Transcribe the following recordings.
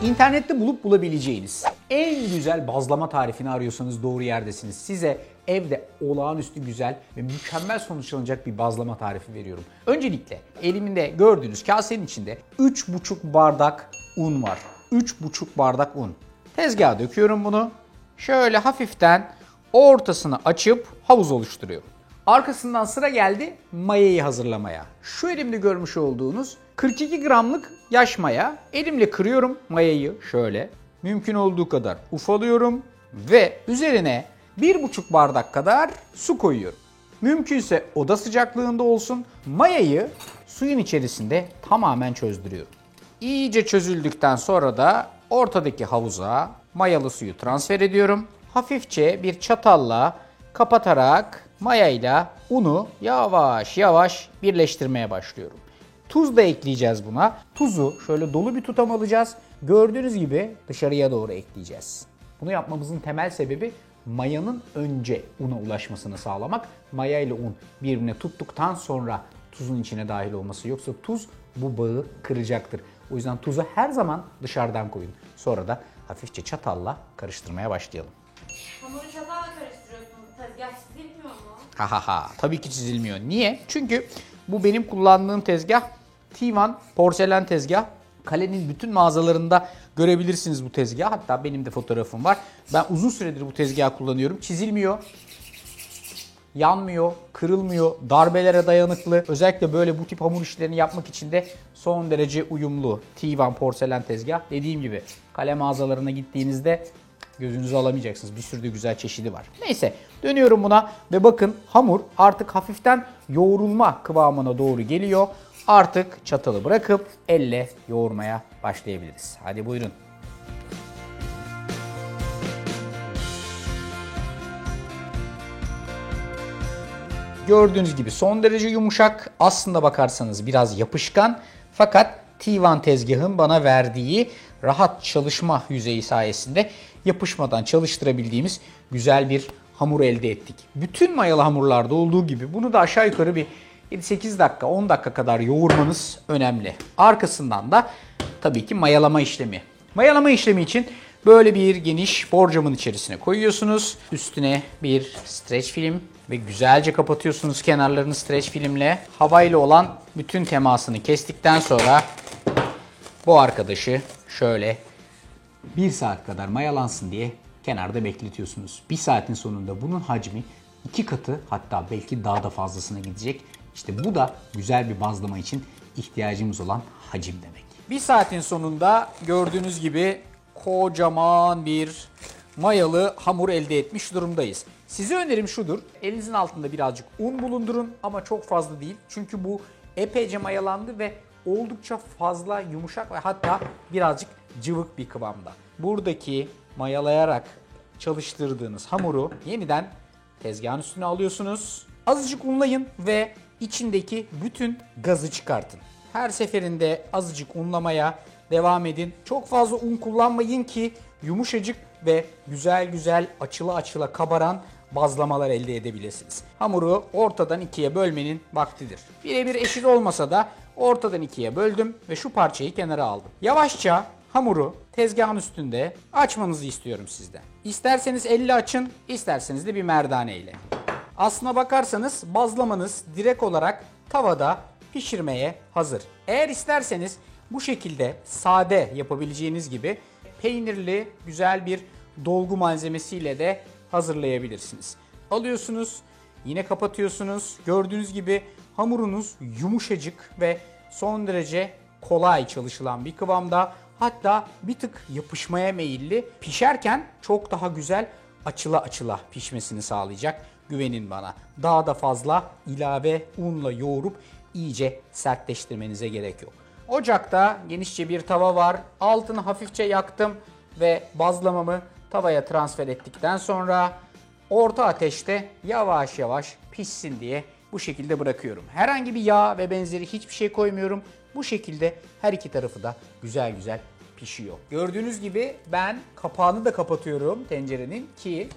İnternette bulup bulabileceğiniz en güzel bazlama tarifini arıyorsanız doğru yerdesiniz. Size evde olağanüstü güzel ve mükemmel sonuçlanacak bir bazlama tarifi veriyorum. Öncelikle elimde gördüğünüz kasenin içinde 3,5 bardak un var. 3,5 bardak un. Tezgaha döküyorum bunu. Şöyle hafiften ortasını açıp havuz oluşturuyorum. Arkasından sıra geldi mayayı hazırlamaya. Şu elimde görmüş olduğunuz 42 gramlık yaş maya. Elimle kırıyorum mayayı şöyle. Mümkün olduğu kadar ufalıyorum ve üzerine 1,5 bardak kadar su koyuyorum. Mümkünse oda sıcaklığında olsun. Mayayı suyun içerisinde tamamen çözdürüyorum. İyice çözüldükten sonra da ortadaki havuza mayalı suyu transfer ediyorum. Hafifçe bir çatalla kapatarak mayayla unu yavaş yavaş birleştirmeye başlıyorum. Tuz da ekleyeceğiz buna. Tuzu şöyle dolu bir tutam alacağız. Gördüğünüz gibi dışarıya doğru ekleyeceğiz. Bunu yapmamızın temel sebebi mayanın önce una ulaşmasını sağlamak. Maya ile un birbirine tuttuktan sonra tuzun içine dahil olması. Yoksa tuz bu bağı kıracaktır. O yüzden tuzu her zaman dışarıdan koyun. Sonra da hafifçe çatalla karıştırmaya başlayalım. Hamuru çatalla karıştırıyorsun. Tezgah çizilmiyor mu? Ha. Tabii ki çizilmiyor. Niye? Çünkü bu benim kullandığım tezgah Tivan porselen tezgah. Kalenin bütün mağazalarında görebilirsiniz bu tezgahı. Hatta benim de fotoğrafım var. Ben uzun süredir bu tezgahı kullanıyorum. Çizilmiyor, yanmıyor, kırılmıyor, darbelere dayanıklı. Özellikle böyle bu tip hamur işlerini yapmak için de son derece uyumlu. Tivan porselen tezgah. Dediğim gibi kale mağazalarına gittiğinizde gözünüzü alamayacaksınız. Bir sürü de güzel çeşidi var. Neyse dönüyorum buna ve bakın hamur artık hafiften yoğrulma kıvamına doğru geliyor. Artık çatalı bırakıp elle yoğurmaya başlayabiliriz. Hadi buyurun. Gördüğünüz gibi son derece yumuşak. Aslında bakarsanız biraz yapışkan. Fakat Tivan tezgahın bana verdiği rahat çalışma yüzeyi sayesinde yapışmadan çalıştırabildiğimiz güzel bir hamur elde ettik. Bütün mayalı hamurlarda olduğu gibi bunu da aşağı yukarı bir 7-8 dakika 10 dakika kadar yoğurmanız önemli. Arkasından da tabii ki mayalama işlemi. Mayalama işlemi için böyle bir geniş borcamın içerisine koyuyorsunuz. Üstüne bir streç film ve güzelce kapatıyorsunuz kenarlarını streç filmle. Havayla olan bütün temasını kestikten sonra bu arkadaşı şöyle 1 saat kadar mayalansın diye kenarda bekletiyorsunuz. 1 saatin sonunda bunun hacmi 2 katı hatta belki daha da fazlasına gidecek. İşte bu da güzel bir bazlama için ihtiyacımız olan hacim demek. 1 saatin sonunda gördüğünüz gibi kocaman bir mayalı hamur elde etmiş durumdayız. Size önerim şudur. Elinizin altında birazcık un bulundurun ama çok fazla değil. Çünkü bu epeyce mayalandı ve oldukça fazla yumuşak ve hatta birazcık cıvık bir kıvamda. Buradaki mayalayarak çalıştırdığınız hamuru yeniden tezgahın üstüne alıyorsunuz. Azıcık unlayın ve içindeki bütün gazı çıkartın. Her seferinde azıcık unlamaya devam edin. Çok fazla un kullanmayın ki yumuşacık ve güzel açıla açıla kabaran bazlamalar elde edebilirsiniz. Hamuru ortadan ikiye bölmenin vaktidir. Birebir eşit olmasa da ortadan ikiye böldüm ve şu parçayı kenara aldım. Yavaşça hamuru tezgahın üstünde açmanızı istiyorum sizden. İsterseniz elle açın, isterseniz de bir merdane ile. Aslına bakarsanız bazlamanız direkt olarak tavada pişirmeye hazır. Eğer isterseniz bu şekilde sade yapabileceğiniz gibi peynirli güzel bir dolgu malzemesiyle de hazırlayabilirsiniz. Alıyorsunuz, yine kapatıyorsunuz. Gördüğünüz gibi hamurunuz yumuşacık ve son derece kolay çalışılan bir kıvamda. Hatta bir tık yapışmaya meyilli. Pişerken çok daha güzel açıla açıla pişmesini sağlayacak. Güvenin bana. Daha da fazla ilave unla yoğurup iyice sertleştirmenize gerek yok. Ocakta genişçe bir tava var. Altını hafifçe yaktım ve bazlamamı tavaya transfer ettikten sonra orta ateşte yavaş yavaş pişsin diye bu şekilde bırakıyorum. Herhangi bir yağ ve benzeri hiçbir şey koymuyorum. Bu şekilde her iki tarafı da güzel pişiyor. Gördüğünüz gibi ben kapağını da kapatıyorum tencerenin ki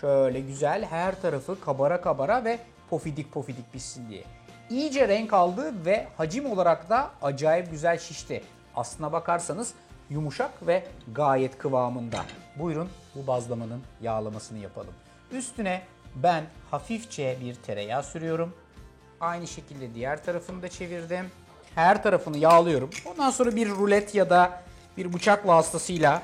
şöyle güzel her tarafı kabara ve pofidik pişsin diye. İyice renk aldı ve hacim olarak da acayip güzel şişti. Aslına bakarsanız yumuşak ve gayet kıvamında. Buyurun bu bazlamanın yağlamasını yapalım. Üstüne ben hafifçe bir tereyağı sürüyorum. Aynı şekilde diğer tarafını da çevirdim. Her tarafını yağlıyorum. Ondan sonra bir rulet ya da bir bıçak vasıtasıyla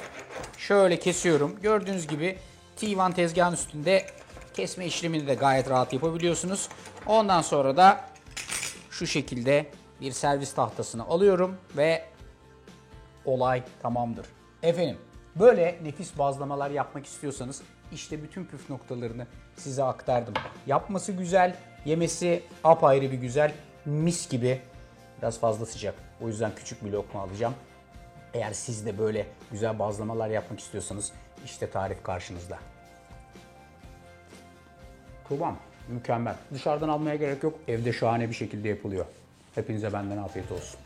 şöyle kesiyorum. Gördüğünüz gibi T1 tezgahın üstünde kesme işlemini de gayet rahat yapabiliyorsunuz. Ondan sonra da şu şekilde bir servis tahtasını alıyorum ve olay tamamdır. Efendim böyle nefis bazlamalar yapmak istiyorsanız işte bütün püf noktalarını size aktardım. Yapması güzel, yemesi apayrı bir güzel, mis gibi. Biraz fazla sıcak. O yüzden küçük bir lokma alacağım. Eğer siz de böyle güzel bazlamalar yapmak istiyorsanız işte tarif karşınızda. Kıvam mükemmel. Dışarıdan almaya gerek yok. Evde şahane bir şekilde yapılıyor. Hepinize benden afiyet olsun.